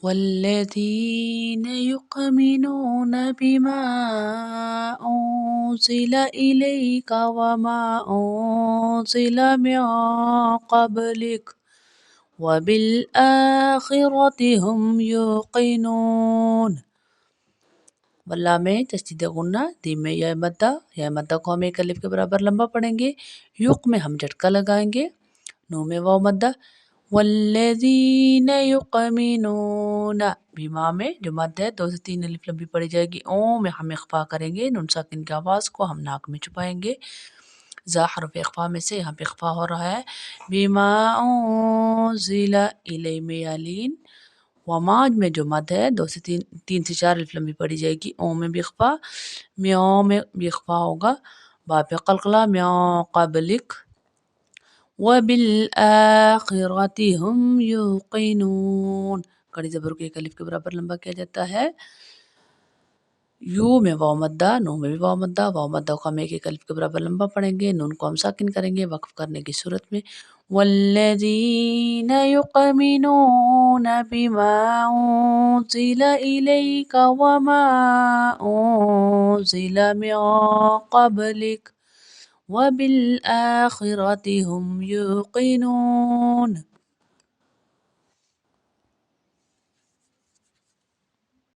والذين يؤمنون بما أنزل إليك وما أنزل من قبلك وبالآخرة هم يوقنون. واللہ میں تشدید غنہ، دیم میں یا مدہ کو ہم ایک الف کے برابر لمبا پڑھیں گے، یق میں ہم جھٹکا لگائیں گے، نو میں واو مدہ، والذین یقمنون، بیما میں جو مد ہے 2 سے 3 الف لمبی پڑی جائے گی، او میں ہم اخفا کریں گے، نون ساکن کی آواز کو ہم ناک میں چھپائیں گے، زا حرف اخفا میں سے یہاں پہ اخفا ہو رہا ہے، بیما انزل الی میں یالین، وماج میں جو مد ہے 2 سے 3 سے 4 الف لمبی پڑی جائے گی، او میں بھی اخفا، میاں میں بھی اخفا ہوگا، با پہ قلقلہ میاں قبلک، وَبِالْآخِرَةِ هُمْ يُوقِنُونَ، کڑی زبر کو ایک الف کے برابر لمبا کیا جاتا ہے، یو میں واو مدہ، نو میں بھی واو مدہ کو ہم ایک الف کے برابر لمبا پڑھیں گے، نون کو ہم ساکن کریں گے وقف کرنے کی صورت میں، وَالَّذِينَ يُؤْمِنُونَ بِمَا أُنزِلَ إِلَيْكَ وَمَا أُنزِلَ مِن قَبْلِكَ وَبِالْآخِرَةِ هُمْ يُوقِنُونَ.